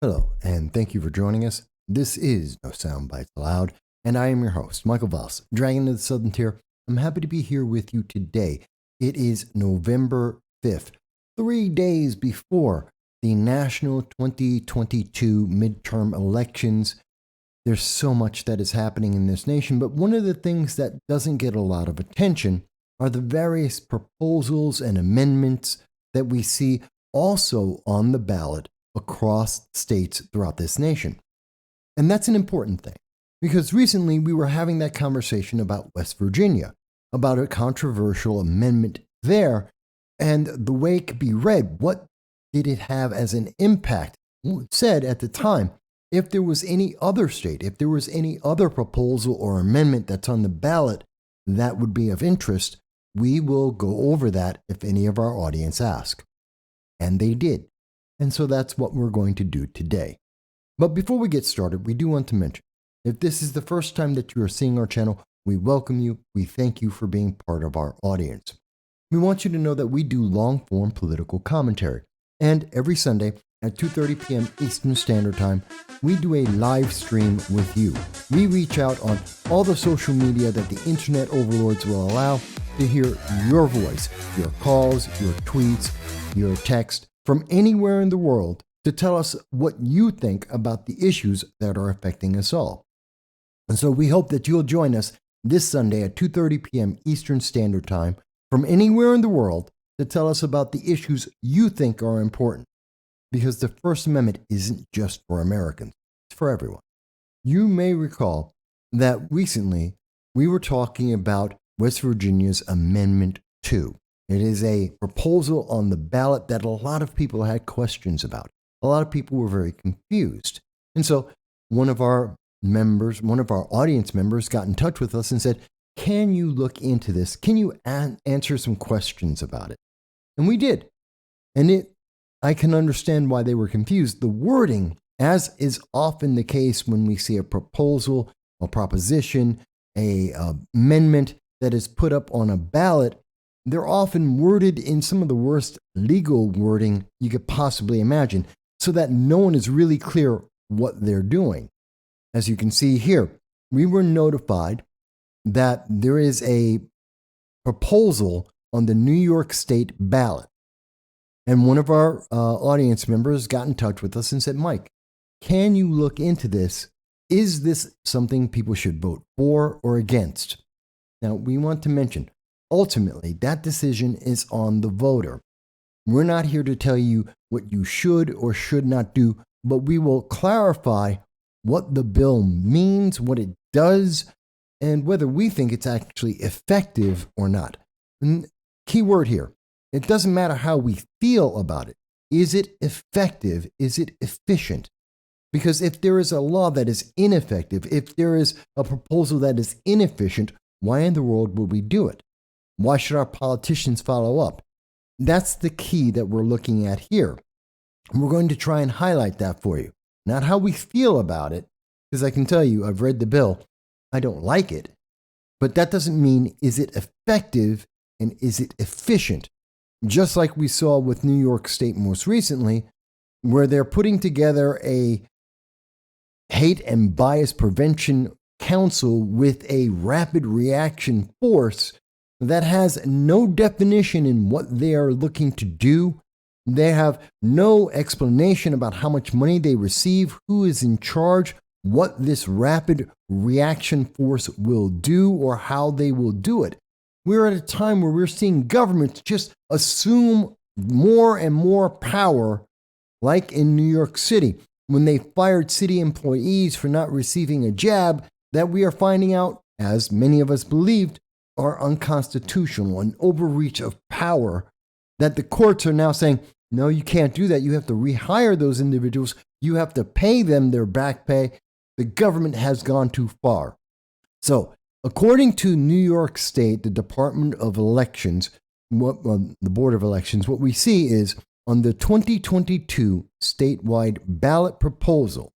Hello, and thank you for joining us. This is No Soundbites Allowed, and I am your host, Michael Voss, Dragon of the Southern Tier. I'm happy to be here with you today. It is November 5th, 3 days before the national 2022 midterm elections. There's so much that is happening in this nation, but one of the things that doesn't get a lot of attention are the various proposals and amendments that we see also on the ballot across states throughout this nation. And that's an important thing, because recently we were having that conversation about West Virginia, about a controversial amendment there, and the way it could be read. What did it have as an impact? It said at the time, if there was any other state, if there was any other proposal or amendment that's on the ballot that would be of interest, we will go over that if any of our audience ask. And they did. And so that's what we're going to do today. But before we get started, we do want to mention, if this is the first time that you are seeing our channel, we welcome you. We thank you for being part of our audience. We want you to know that we do long-form political commentary. And every Sunday at 2:30 p.m. Eastern Standard Time, we do a live stream with you. We reach out on all the social media that the internet overlords will allow to hear your voice, your calls, your tweets, your text, from anywhere in the world to tell us what you think about the issues that are affecting us all. And so we hope that you'll join us this Sunday at 2:30 p.m. Eastern Standard Time from anywhere in the world to tell us about the issues you think are important. Because the First Amendment isn't just for Americans, it's for everyone. You may recall that recently we were talking about West Virginia's Amendment 2. It is a proposal on the ballot that a lot of people had questions about. A lot of people were very confused. And so one of our audience members got in touch with us and said, can you look into this? Can you answer some questions about it? And we did. And I can understand why they were confused. The wording, as is often the case when we see a proposal, a proposition, a amendment that is put up on a ballot, they're often worded in some of the worst legal wording you could possibly imagine, so that no one is really clear what they're doing. As you can see here, we were notified that there is a proposal on the New York State ballot. And one of our audience members got in touch with us and said, Mike, can you look into this? Is this something people should vote for or against? Now, we want to mention, ultimately, that decision is on the voter. We're not here to tell you what you should or should not do, but we will clarify what the bill means, what it does, and whether we think it's actually effective or not. And key word here, it doesn't matter how we feel about it. Is it effective? Is it efficient? Because if there is a law that is ineffective, if there is a proposal that is inefficient, why in the world would we do it? Why should our politicians follow up? That's the key that we're looking at here. And we're going to try and highlight that for you. Not how we feel about it, because I can tell you, I've read the bill. I don't like it. But that doesn't mean, is it effective and is it efficient? Just like we saw with New York State most recently, where they're putting together a hate and bias prevention council with a rapid reaction force that has no definition in what they are looking to do. They have no explanation about how much money they receive, who is in charge, what this rapid reaction force will do, or how they will do it. We're at a time where we're seeing governments just assume more and more power, like in New York City, when they fired city employees for not receiving a jab that we are finding out, as many of us believed, are unconstitutional, an overreach of power that the courts are now saying, no, you can't do that. You have to rehire those individuals. You have to pay them their back pay. The government has gone too far. So, according to New York State, the Department of Elections, the Board of Elections, what we see is on the 2022 statewide ballot proposal,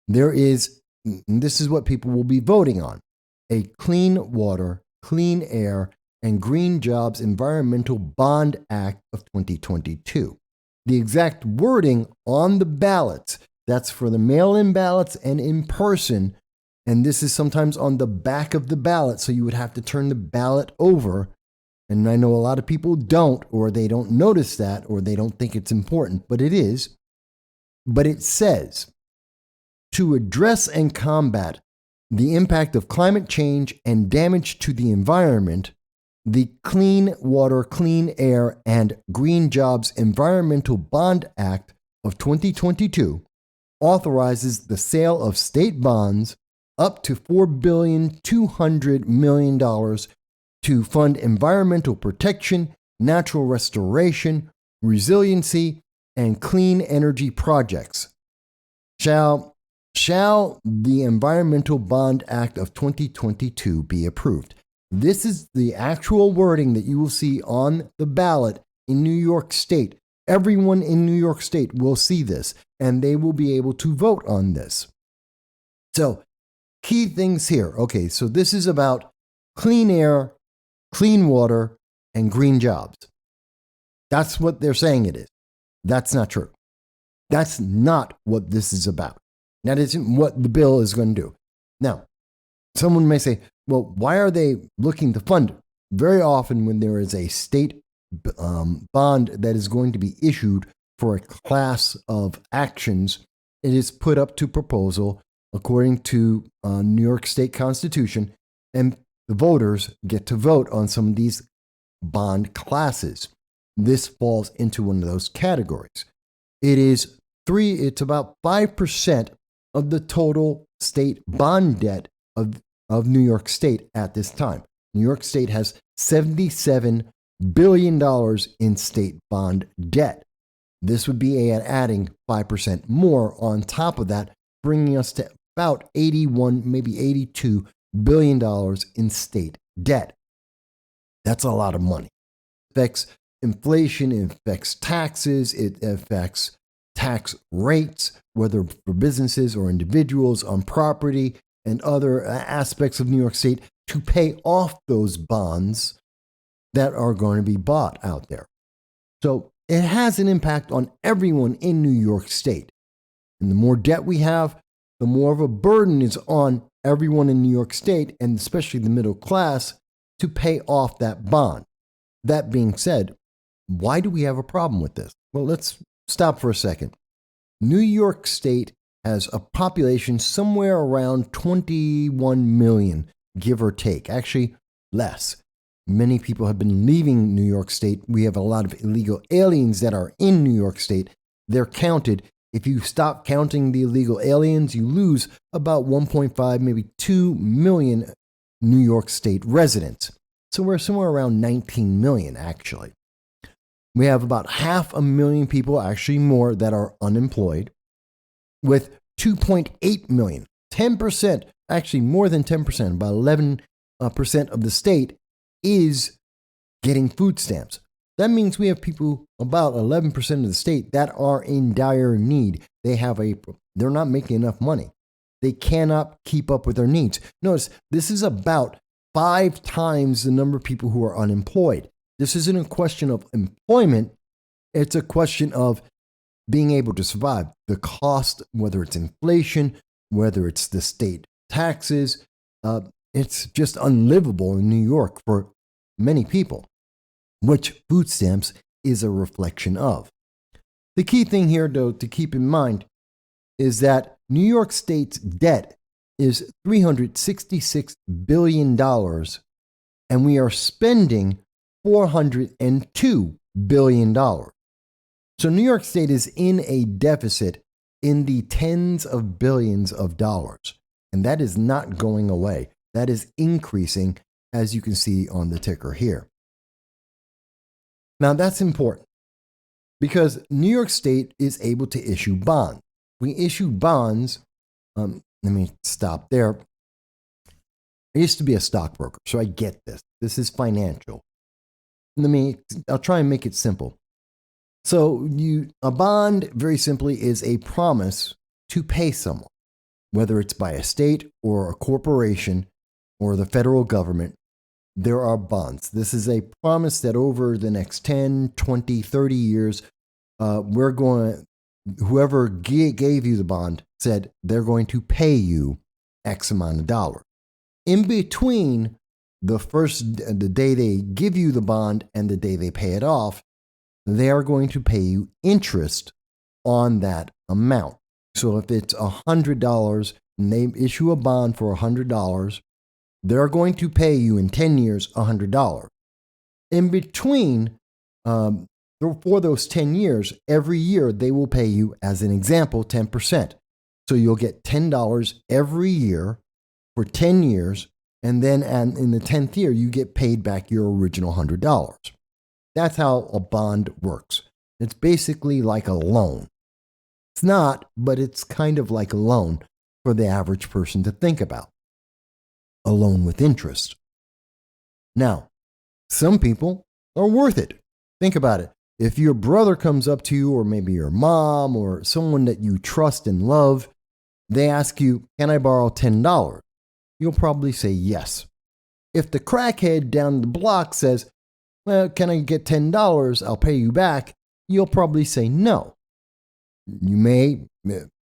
there is, and this is what people will be voting on, a clean water, clean air, and Green Jobs Environmental Bond Act of 2022. The exact wording on the ballots That's for the mail-in ballots and in person. And this is sometimes on the back of the ballot. So you would have to turn the ballot over. And I know a lot of people don't, or they don't notice that, or they don't think it's important, but it is. But it says to address and combat the impact of climate change and damage to the environment, the Clean Water, Clean Air, and Green Jobs Environmental Bond Act of 2022 authorizes the sale of state bonds up to $4,200,000,000 to fund environmental protection, natural restoration, resiliency, and clean energy projects. Shall the Environmental Bond Act of 2022 be approved? This is the actual wording that you will see on the ballot in New York State. Everyone in New York State will see this, and they will be able to vote on this. So, key things here. Okay, so this is about clean air, clean water, and green jobs. That's what they're saying it is. That's not true. That's not what this is about. That isn't what the bill is going to do. Now, someone may say, well, why are they looking to fund it? Very often when there is a state bond that is going to be issued for a class of actions, it is put up to proposal according to New York State Constitution, and the voters get to vote on some of these bond classes. This falls into one of those categories. It's about 5% of the total state bond debt of New York State at this time. New York State has $77 billion in state bond debt. This would be adding 5% more on top of that, bringing us to about 81, maybe $82 billion in state debt. That's a lot of money. It affects inflation, it affects taxes, it affects tax rates, whether for businesses or individuals, on property and other aspects of New York State to pay off those bonds that are going to be bought out there. So it has an impact on everyone in New York State. And the more debt we have, the more of a burden is on everyone in New York State, and especially the middle class, to pay off that bond. That being said, why do we have a problem with this? Well, let's stop for a second. New York State has a population somewhere around 21 million, give or take. Actually, less. Many people have been leaving New York State. We have a lot of illegal aliens that are in New York State. They're counted. If you stop counting the illegal aliens, you lose about 1.5, maybe 2 million New York State residents. So we're somewhere around 19 million, actually. We have about 500,000 people, actually more, that are unemployed, with 2.8 million, 10%, actually more than 10%, about 11% of the state is getting food stamps. That means we have people, about 11% of the state, that are in dire need. They're not making enough money. They cannot keep up with their needs. Notice, this is about 5 times the number of people who are unemployed. This isn't a question of employment. It's a question of being able to survive. The cost, whether it's inflation, whether it's the state taxes, it's just unlivable in New York for many people, which food stamps is a reflection of. The key thing here, though, to keep in mind is that New York State's debt is $366 billion, and we are spending $402 billion. So New York State is in a deficit in the tens of billions of dollars, and that is not going away. That is increasing, as you can see on the ticker here. Now, that's important because New York State is able to issue bonds. We issue bonds. Let me stop there. I used to be a stockbroker, so I get this. This is financial. I'll try and make it simple. So a bond, very simply, is a promise to pay someone, whether it's by a state or a corporation or the federal government. There are bonds. This is a promise that over the next 10, 20, 30 years, whoever gave you the bond said they're going to pay you X amount of dollars. In between the day they give you the bond and the day they pay it off, they are going to pay you interest on that amount. So if it's $100 and they issue a bond for $100, they're going to pay you in 10 years $100. In between, for those 10 years, every year they will pay you, as an example, 10%. So you'll get $10 every year for 10 years, and then in the 10th year, you get paid back your original $100. That's how a bond works. It's basically like a loan. It's not, but it's kind of like a loan for the average person to think about. A loan with interest. Now, some people are worth it. Think about it. If your brother comes up to you, or maybe your mom, or someone that you trust and love, they ask you, can I borrow $10? You'll probably say yes. If the crackhead down the block says, well, can I get $10? I'll pay you back. You'll probably say no. You may,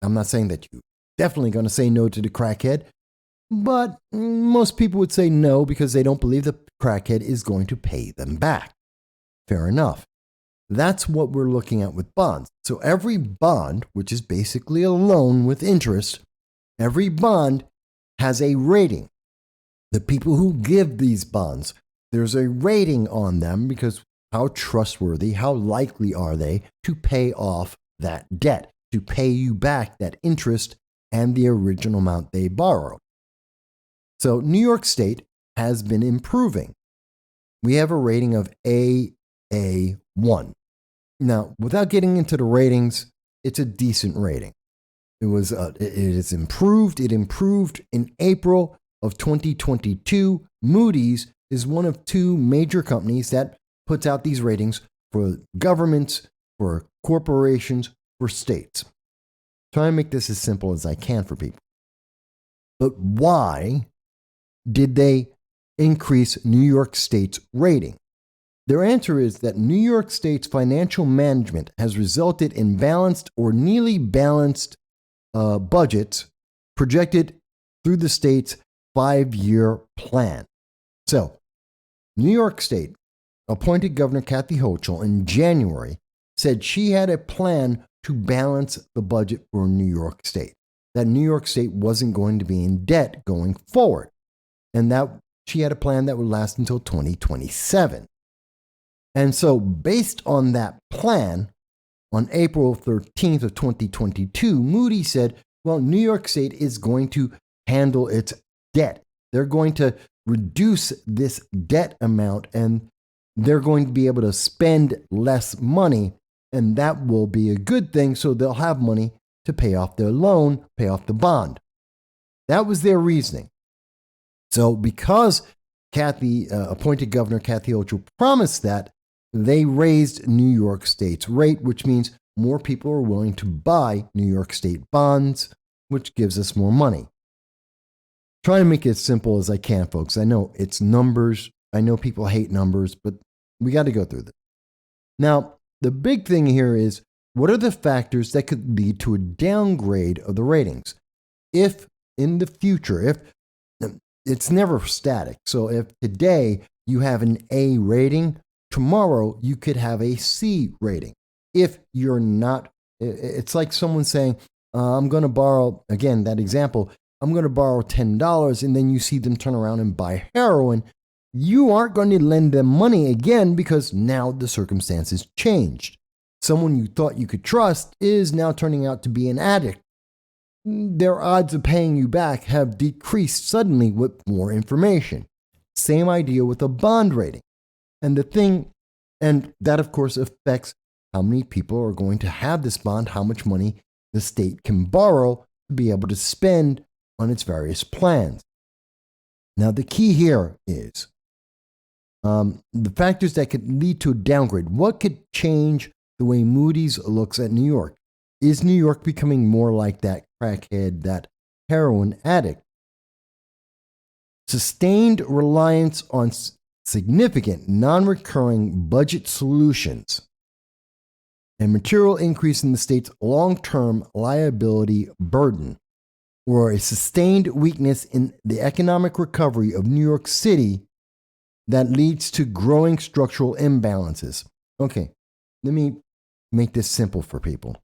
I'm not saying that you're definitely going to say no to the crackhead, but most people would say no because they don't believe the crackhead is going to pay them back. Fair enough. That's what we're looking at with bonds. So every bond, which is basically a loan with interest, every bond has a rating. The people who give these bonds, there's a rating on them because how trustworthy, how likely are they to pay off that debt, to pay you back that interest and the original amount they borrowed. So New York State has been improving. We have a rating of AA1. Now, without getting into the ratings, it's a decent rating. It is improved. It improved in April of 2022. Moody's is one of two major companies that puts out these ratings for governments, for corporations, for states. Try and make this as simple as I can for people. But why did they increase New York State's rating? Their answer is that New York State's financial management has resulted in balanced or nearly balanced budgets projected through the state's 5-year plan. So, New York State appointed Governor Kathy Hochul in January said she had a plan to balance the budget for New York State, that New York State wasn't going to be in debt going forward, and that she had a plan that would last until 2027. And so based on that plan, on April 13th of 2022, Moody's said, well, New York State is going to handle its debt. They're going to reduce this debt amount and they're going to be able to spend less money, and that will be a good thing, so they'll have money to pay off their loan, pay off the bond. That was their reasoning. So because appointed Governor Kathy Hochul promised that, they raised New York State's rate, which means more people are willing to buy New York State bonds, which gives us more money. Try to make it as simple as I can, folks. I know it's numbers. I know people hate numbers, but we got to go through this. Now, the big thing here is, what are the factors that could lead to a downgrade of the ratings? If in the future, if it's never static. So if today you have an A rating, tomorrow you could have a C rating. If you're not, it's like someone saying, I'm going to borrow, again, that example, I'm going to borrow $10, and then you see them turn around and buy heroin. You aren't going to lend them money again because now the circumstances changed. Someone you thought you could trust is now turning out to be an addict. Their odds of paying you back have decreased suddenly with more information. Same idea with a bond rating. And that of course affects how many people are going to have this bond, how much money the state can borrow to be able to spend on its various plans. Now, the key here is the factors that could lead to a downgrade. What could change the way Moody's looks at New York? Is New York becoming more like that crackhead, that heroin addict? Sustained reliance on significant non-recurring budget solutions. a material increase in the state's long-term liability burden, or a sustained weakness in the economic recovery of New York City that leads to growing structural imbalances. Okay, let me make this simple for people.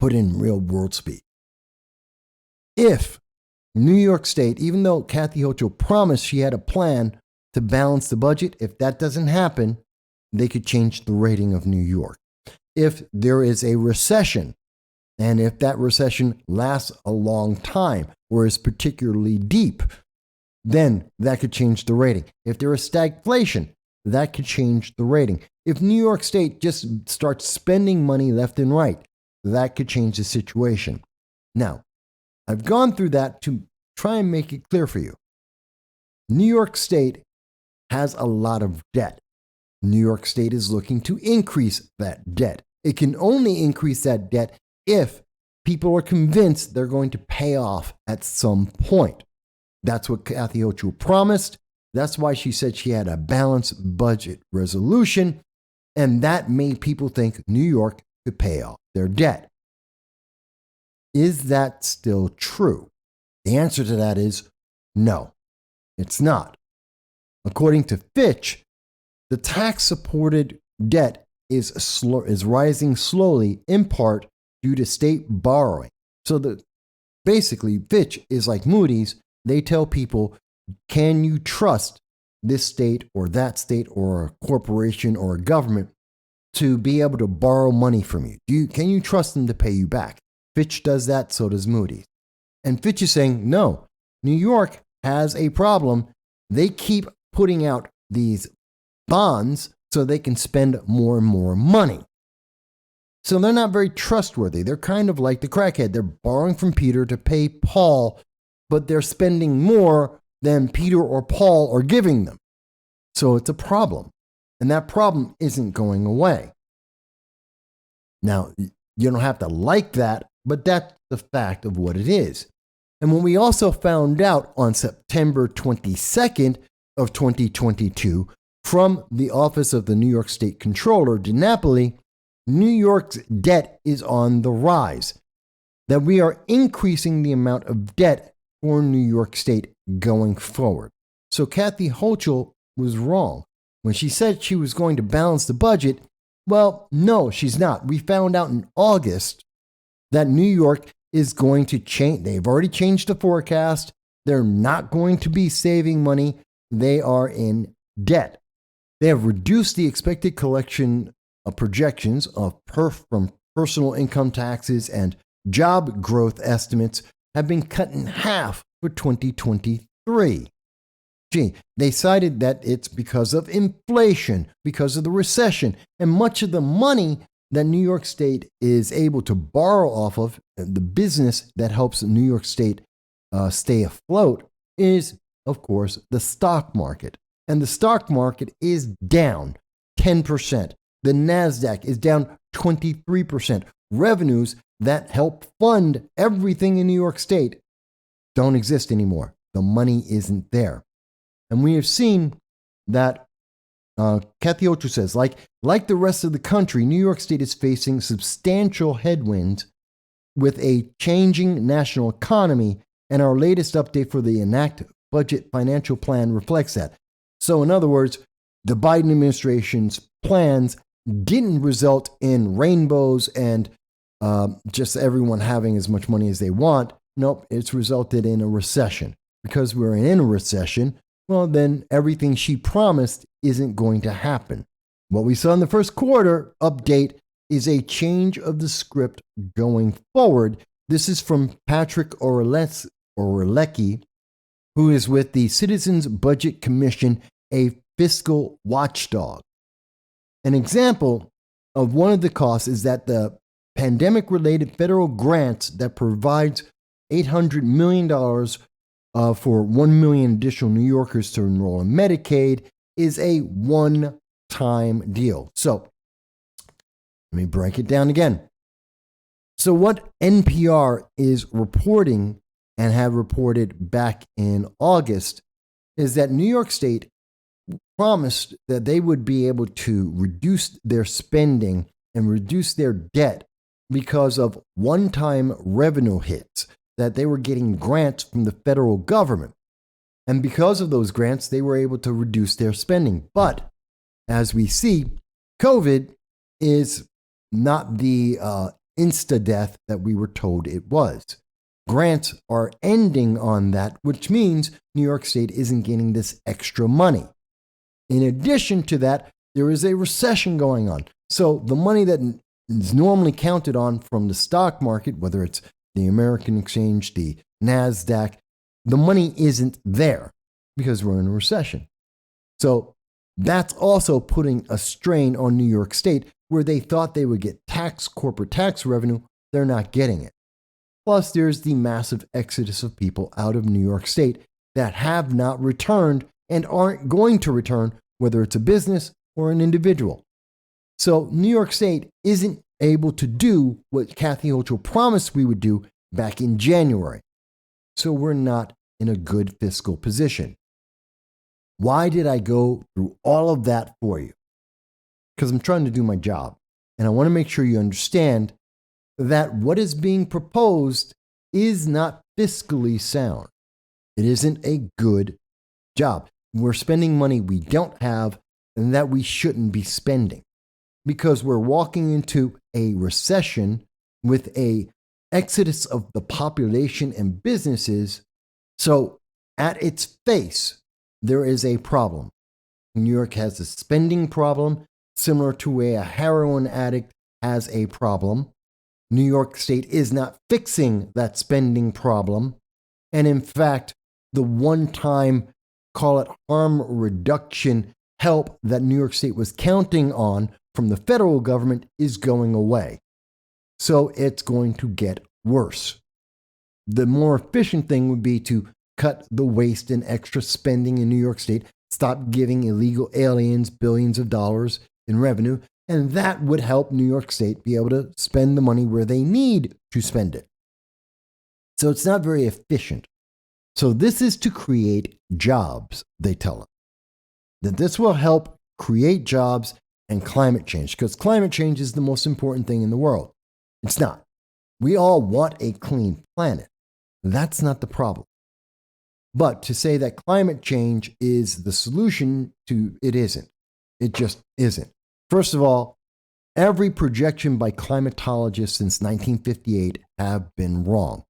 Put in real world speak. If New York State, even though Kathy Hochul promised she had a plan to balance the budget, if that doesn't happen, they could change the rating of New York. If there is a recession, and if that recession lasts a long time or is particularly deep, then that could change the rating. If there is stagflation, that could change the rating. If New York State just starts spending money left and right, that could change the situation. Now, I've gone through that to try and make it clear for you. New York State has a lot of debt. New York State is looking to increase that debt. It can only increase that debt if people are convinced they're going to pay off at some point. That's what Kathy Hochul promised. That's why she said she had a balanced budget resolution, and that made people think New York could pay off their debt. Is that still true? The answer to that is no, it's not. According to Fitch, the tax-supported debt is rising slowly, in part due to state borrowing. So basically, Fitch is like Moody's. They tell people, can you trust this state or that state or a corporation or a government to be able to borrow money from you? Can you trust them to pay you back? Fitch does that, so does Moody's. And Fitch is saying, no, New York has a problem. They keep putting out these bonds so they can spend more and more money. So they're not very trustworthy. They're kind of like the crackhead. They're borrowing from Peter to pay Paul, but they're spending more than Peter or Paul are giving them. So it's a problem. And that problem isn't going away. Now, you don't have to like that, but that's the fact of what it is. And what we also found out on September 22nd of 2022 from the Office of the New York State Comptroller, DiNapoli, New York's debt is on the rise. That we are increasing the amount of debt for New York State going forward. So Kathy Hochul was wrong. When she said she was going to balance the budget, well, no, she's not. We found out in August that New York is going to change. They've already changed the forecast. They're not going to be saving money. They are in debt. They have reduced the expected collection of projections from personal income taxes, and job growth estimates have been cut in half for 2023. They cited that it's because of inflation, because of the recession, and much of the money that New York State is able to borrow off of, the business that helps New York State stay afloat, is, of course, the stock market. And the stock market is down 10%. The NASDAQ is down 23%. Revenues that help fund everything in New York State don't exist anymore. The money isn't there. And we have seen that Kathy Hochul says, like the rest of the country, New York State is facing substantial headwinds with a changing national economy, and our latest update for the Enact Budget Financial Plan reflects that. So in other words, the Biden administration's plans didn't result in rainbows and just everyone having as much money as they want. Nope, it's resulted in a recession. Because we're in a recession, well, then everything she promised isn't going to happen. What we saw in the first quarter update is a change of the script going forward. This is from Patrick Orlecki, who is with the Citizens Budget Commission, a fiscal watchdog. An example of one of the costs is that the pandemic-related federal grants that provides $800 million for 1 million additional New Yorkers to enroll in Medicaid is a one-time deal. So let me break it down again. So what NPR is reporting and have reported back in August is that New York State promised that they would be able to reduce their spending and reduce their debt because of one-time revenue hits that they were getting grants from the federal government. And because of those grants, they were able to reduce their spending. But as we see, COVID is not the insta-death that we were told it was. Grants are ending on that, which means New York State isn't getting this extra money. In addition to that, there is a recession going on. So the money that is normally counted on from the stock market, whether it's the American exchange, the NASDAQ, the money isn't there because we're in a recession. So that's also putting a strain on New York State, where they thought they would get corporate tax revenue. They're not getting it. Plus, there's the massive exodus of people out of New York State that have not returned and aren't going to return, whether it's a business or an individual. So New York State isn't able to do what Kathy Hochul promised we would do back in January. So we're not in a good fiscal position. Why did I go through all of that for you? Because I'm trying to do my job. And I want to make sure you understand that what is being proposed is not fiscally sound. It isn't a good job. We're spending money we don't have and that we shouldn't be spending, because we're walking into a recession with a exodus of the population and businesses. So at its face, there is a problem. New York has a spending problem similar to where a heroin addict has a problem. New York State is not fixing that spending problem. And in fact, the one-time, call it harm reduction help that New York State was counting on from the federal government is going away. So it's going to get worse. The more efficient thing would be to cut the waste and extra spending in New York State, stop giving illegal aliens billions of dollars in revenue, and that would help New York State be able to spend the money where they need to spend it. So it's not very efficient. So this is to create jobs, they tell us. That this will help create jobs and climate change, because climate change is the most important thing in the world. It's not. We all want a clean planet. That's not the problem. But to say that climate change is the solution to it isn't. It just isn't. First of all, every projection by climatologists since 1958 have been wrong.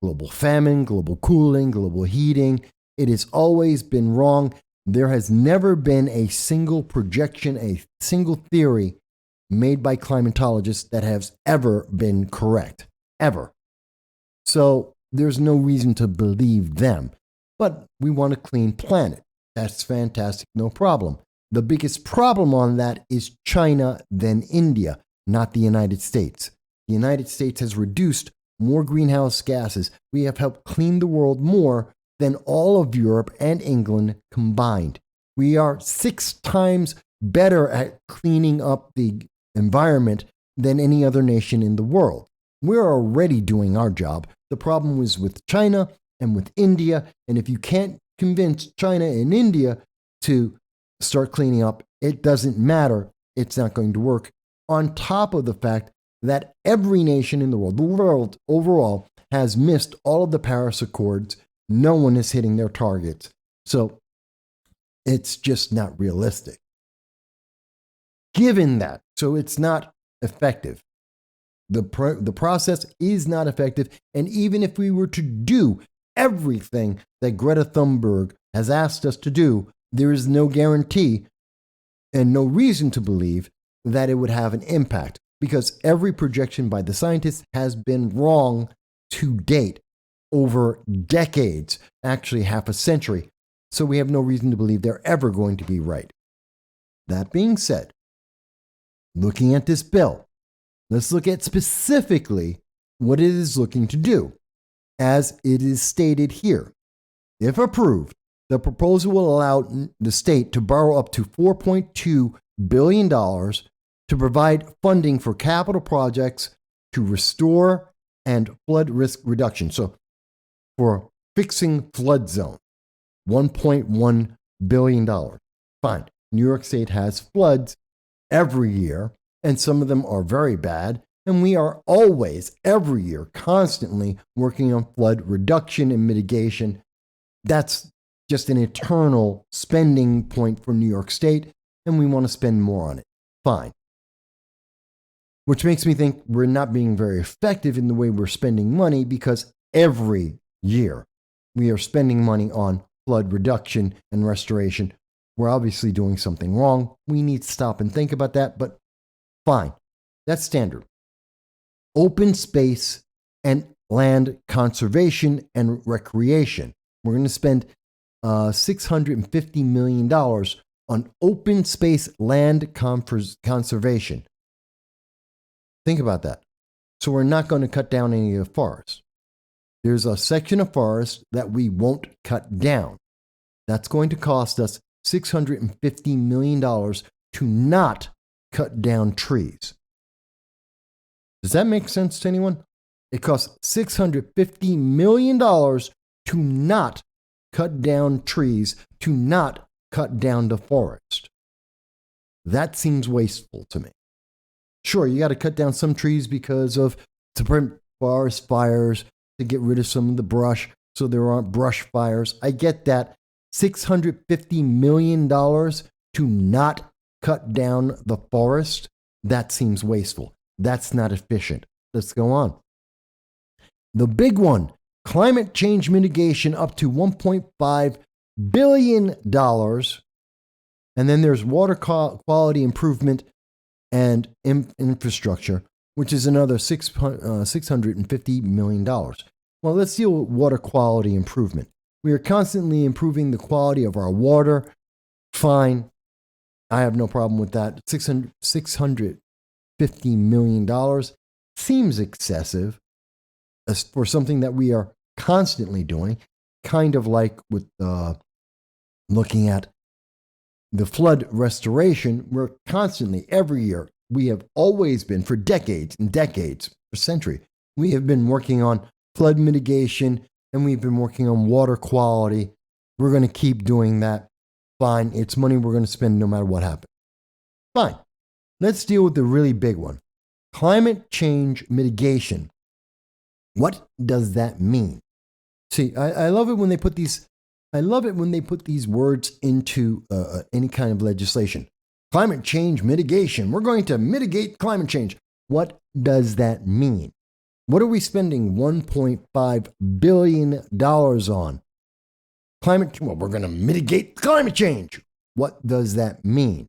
Global famine, global cooling, global heating, it has always been wrong. There has never been a single projection, a single theory made by climatologists that has ever been correct. Ever. So there's no reason to believe them. But we want a clean planet. That's fantastic, no problem. The biggest problem on that is China than India, not the United States. The United States has reduced more greenhouse gases. We have helped clean the world more than all of Europe and England combined. We are 6 times better at cleaning up the environment than any other nation in the world. We're already doing our job. The problem was with China and with India. And if you can't convince China and India to start cleaning up, it doesn't matter. It's not going to work. On top of the fact that every nation in the world overall, has missed all of the Paris Accords. No one is hitting their targets. So it's just not realistic. Given that, so it's not effective. The process is not effective. And even if we were to do everything that Greta Thunberg has asked us to do, there is no guarantee and no reason to believe that it would have an impact, because every projection by the scientists has been wrong to date over decades, actually half a century. So we have no reason to believe they're ever going to be right. That being said, looking at this bill, let's look at specifically what it is looking to do. As it is stated here, if approved, the proposal will allow the state to borrow up to $4.2 billion to provide funding for capital projects to restore and flood risk reduction. So for fixing flood zone, $1.1 billion. Fine. New York State has floods every year, and some of them are very bad. And we are always, every year, constantly working on flood reduction and mitigation. That's just an eternal spending point for New York State, and we want to spend more on it. Fine. Which makes me think we're not being very effective in the way we're spending money, because every year we are spending money on flood reduction and restoration. We're obviously doing something wrong. We need to stop and think about that, but fine. That's standard. Open space and land conservation and recreation. We're going to spend $650 million on open space land conservation. Think about that. So we're not going to cut down any of the forest. There's a section of forest that we won't cut down. That's going to cost us $650 million to not cut down trees. Does that make sense to anyone? It costs $650 million to not cut down trees, to not cut down the forest. That seems wasteful to me. Sure, you got to cut down some trees because of to prevent forest fires, to get rid of some of the brush so there aren't brush fires. I get that. $650 million to not cut down the forest, that seems wasteful. That's not efficient. Let's go on. The big one, climate change mitigation, up to $1.5 billion. And then there's water quality improvement and infrastructure, which is another $650 million. Well, let's deal with water quality improvement. We are constantly improving the quality of our water. Fine. I have no problem with that. $650 million seems excessive for something that we are constantly doing, kind of like with looking at the flood restoration. We're constantly, every year, we have always been, for decades and decades, for centuries, we have been working on flood mitigation, and we've been working on water quality. We're going to keep doing that. Fine. It's money we're going to spend no matter what happens. Fine. Let's deal with the really big one. Climate change mitigation. What does that mean? See, I love it when they put these. I love it when they put these words into any kind of legislation. Climate change mitigation. We're going to mitigate climate change. What does that mean? What are we spending $1.5 billion on? Well, we're going to mitigate climate change. What does that mean?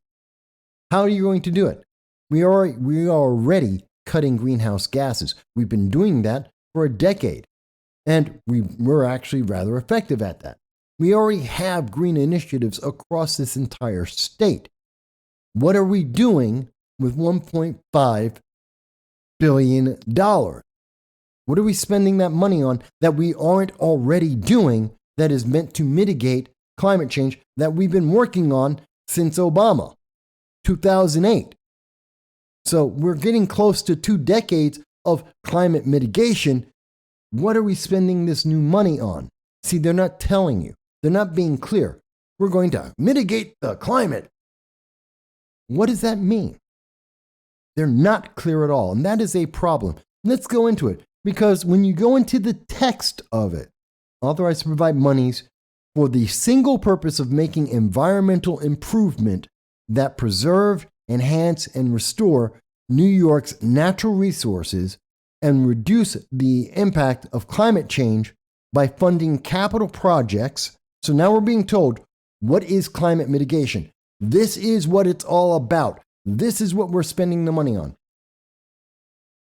How are you going to do it? We are already cutting greenhouse gases. We've been doing that for a decade, and we're actually rather effective at that. We already have green initiatives across this entire state. What are we doing with $1.5 billion? What are we spending that money on that we aren't already doing that is meant to mitigate climate change that we've been working on since Obama, 2008? So we're getting close to 2 decades of climate mitigation. What are we spending this new money on? See, they're not telling you. They're not being clear. We're going to mitigate the climate. What does that mean? They're not clear at all, and that is a problem. Let's go into it, because when you go into the text of it, authorized to provide monies for the single purpose of making environmental improvement that preserve, enhance, and restore New York's natural resources and reduce the impact of climate change by funding capital projects. So now we're being told, what is climate mitigation? This is what it's all about. This is what we're spending the money on.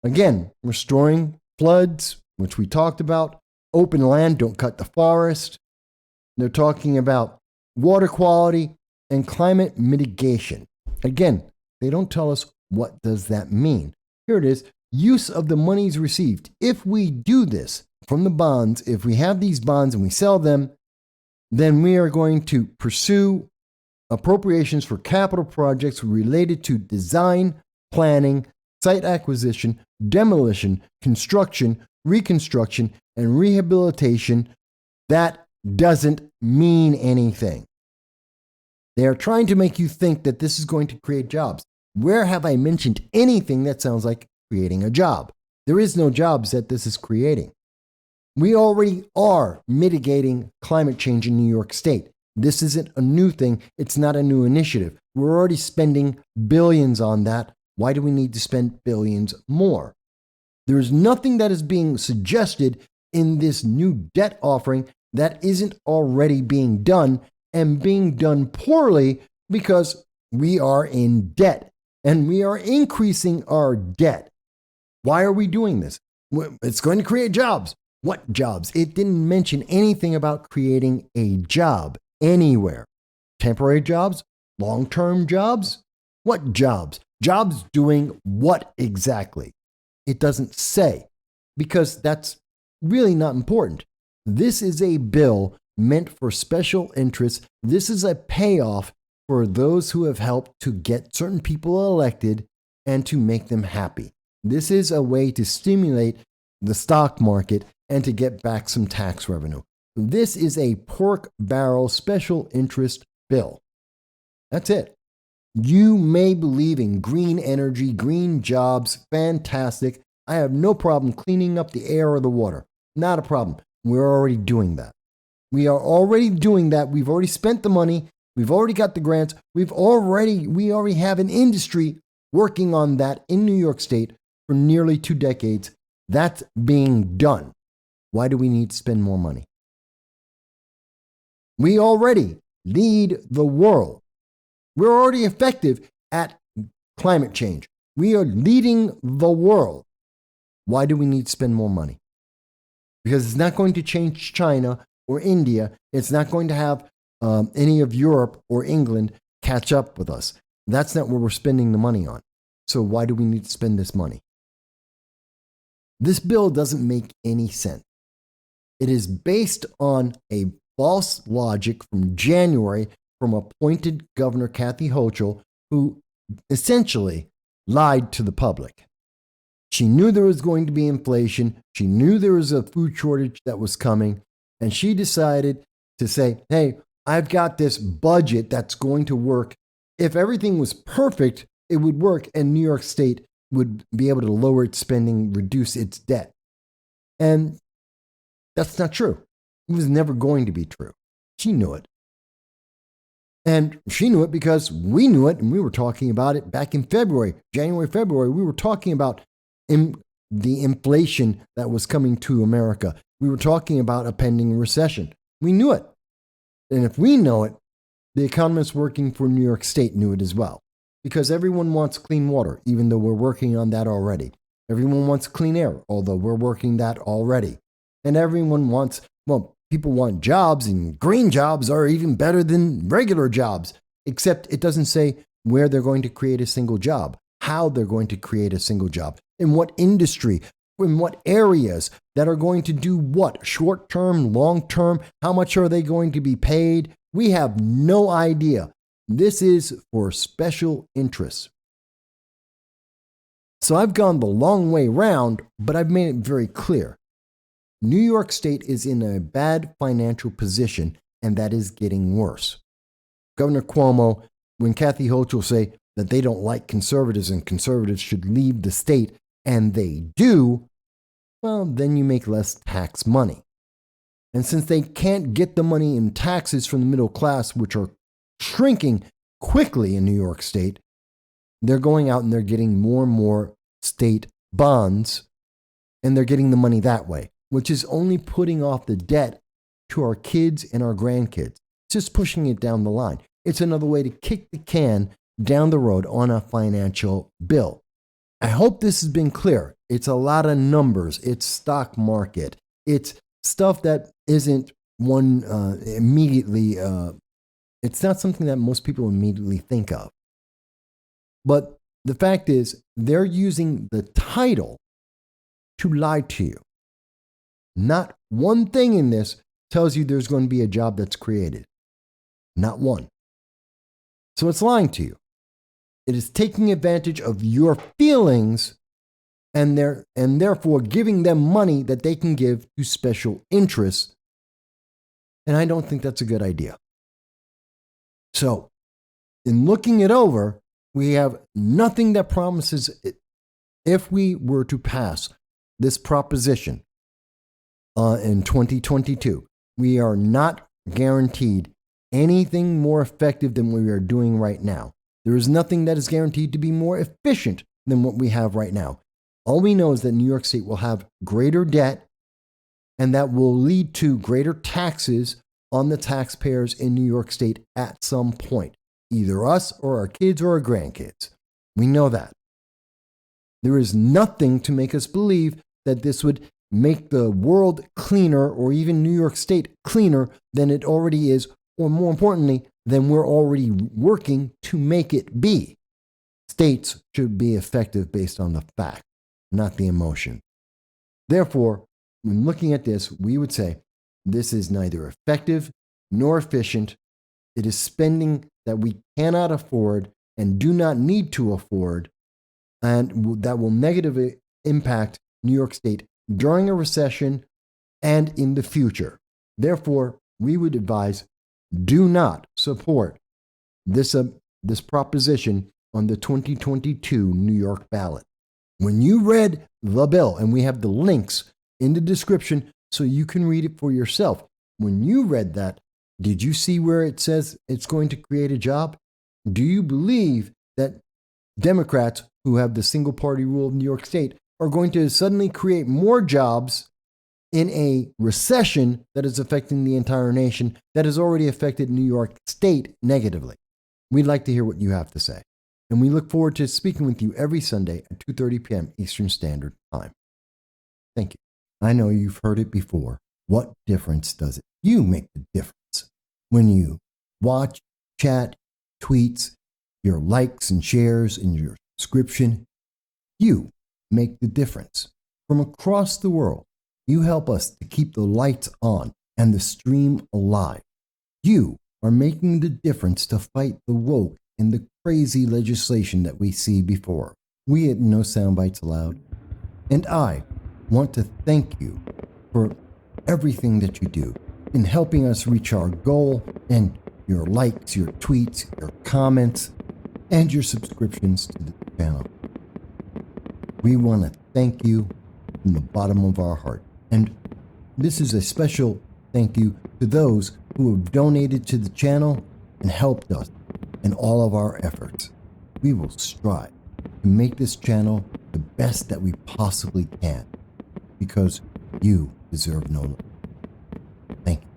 Again, restoring floods, which we talked about. Open land, don't cut the forest. They're talking about water quality and climate mitigation. Again, they don't tell us what does that mean. Here it is. Use of the monies received. If we do this from the bonds, if we have these bonds and we sell them, then we are going to pursue appropriations for capital projects related to design, planning, site acquisition, demolition, construction, reconstruction, and rehabilitation. That doesn't mean anything. They are trying to make you think that this is going to create jobs. Where have I mentioned anything that sounds like creating a job? There is no jobs that this is creating. We already are mitigating climate change in New York State. This isn't a new thing. It's not a new initiative. We're already spending billions on that. Why do we need to spend billions more? There is nothing that is being suggested in this new debt offering that isn't already being done, and being done poorly because we are in debt and we are increasing our debt. Why are we doing this? It's going to create jobs. What jobs? It didn't mention anything about creating a job anywhere. Temporary jobs? Long-term jobs? What jobs? Jobs doing what exactly? It doesn't say, because that's really not important. This is a bill meant for special interests. This is a payoff for those who have helped to get certain people elected and to make them happy. This is a way to stimulate the stock market and to get back some tax revenue. This is a pork barrel special interest bill. That's it. You may believe in green energy, green jobs, fantastic. I have no problem cleaning up the air or the water. Not a problem. We're already doing that. We are already doing that. We've already spent the money. We've already got the grants. We already have an industry working on that in New York State for nearly 2 decades. That's being done. Why do we need to spend more money? We already lead the world. We're already effective at climate change. We are leading the world. Why do we need to spend more money? Because it's not going to change China or India. It's not going to have any of Europe or England catch up with us. That's not what we're spending the money on. So why do we need to spend this money? This bill doesn't make any sense. It is based on a false logic from January from appointed Governor Kathy Hochul, who essentially lied to the public. She knew there was going to be inflation. She knew there was a food shortage that was coming. And she decided to say, hey, I've got this budget that's going to work. If everything was perfect, it would work, and New York State would be able to lower its spending, reduce its debt. And that's not true. It was never going to be true. She knew it. And she knew it because we knew it, and we were talking about it back in February, January, February. We were talking about the inflation that was coming to America. We were talking about a pending recession. We knew it. And if we know it, the economists working for New York State knew it as well. Because everyone wants clean water, even though we're working on that already. Everyone wants clean air, although we're working that already. And everyone wants, people want jobs, and green jobs are even better than regular jobs. Except it doesn't say where they're going to create a single job, how they're going to create a single job, in what industry, in what areas that are going to do what, short term, long term, how much are they going to be paid? We have no idea. This is for special interests. So I've gone the long way round, but I've made it very clear. New York State is in a bad financial position, and that is getting worse. Governor Cuomo, when Kathy Hochul say that they don't like conservatives and conservatives should leave the state, and they do, well, then you make less tax money. And since they can't get the money in taxes from the middle class, which are shrinking quickly in New York State, they're going out and they're getting more and more state bonds, and they're getting the money that way, which is only putting off the debt to our kids and our grandkids. It's just pushing it down the line. It's another way to kick the can down the road on a financial bill. I hope this has been clear. It's a lot of numbers. It's stock market. It's stuff that isn't one immediately, it's not something that most people immediately think of. But the fact is, they're using the title to lie to you. Not one thing in this tells you there's going to be a job that's created. Not one. So it's lying to you. It is taking advantage of your feelings and therefore giving them money that they can give to special interests. And I don't think that's a good idea. So, in looking it over, We have nothing that promises it. If we were to pass this proposition in 2022, we are not guaranteed anything more effective than we are doing right now. There is nothing that is guaranteed to be more efficient than what we have right now. All we know is that New York State will have greater debt, and that will lead to greater taxes on the taxpayers in New York State at some point, either us or our kids or our grandkids. We know that. There is nothing to make us believe that this would make the world cleaner or even New York State cleaner than it already is, or more importantly, than we're already working to make it be. States should be effective based on the fact, not the emotion. Therefore, when looking at this, we would say this is neither effective nor efficient. It is spending that we cannot afford and do not need to afford, and that will negatively impact New York State during a recession and in the future. Therefore, we would advise do not support this proposition on the 2022 New York ballot. When you read the bill, and we have the links in the description so you can read it for yourself. When you read that, did you see where it says it's going to create a job? Do you believe that Democrats who have the single party rule of New York State are going to suddenly create more jobs in a recession that is affecting the entire nation, that has already affected New York State negatively? We'd like to hear what you have to say. And we look forward to speaking with you every Sunday at 2:30 p.m. Eastern Standard Time. Thank you. I know you've heard it before. What difference does it? You make the difference. When you watch, chat, tweets, your likes and shares, and your subscription, you make the difference. From across the world, you help us to keep the lights on and the stream alive. You are making the difference to fight the woke and the crazy legislation that we see before. We at No Soundbites Allowed, and I want to thank you for everything that you do in helping us reach our goal, and your likes, your tweets, your comments, and your subscriptions to the channel. We want to thank you from the bottom of our heart. And this is a special thank you to those who have donated to the channel and helped us in all of our efforts. We will strive to make this channel the best that we possibly can, because you deserve no less. Thank you.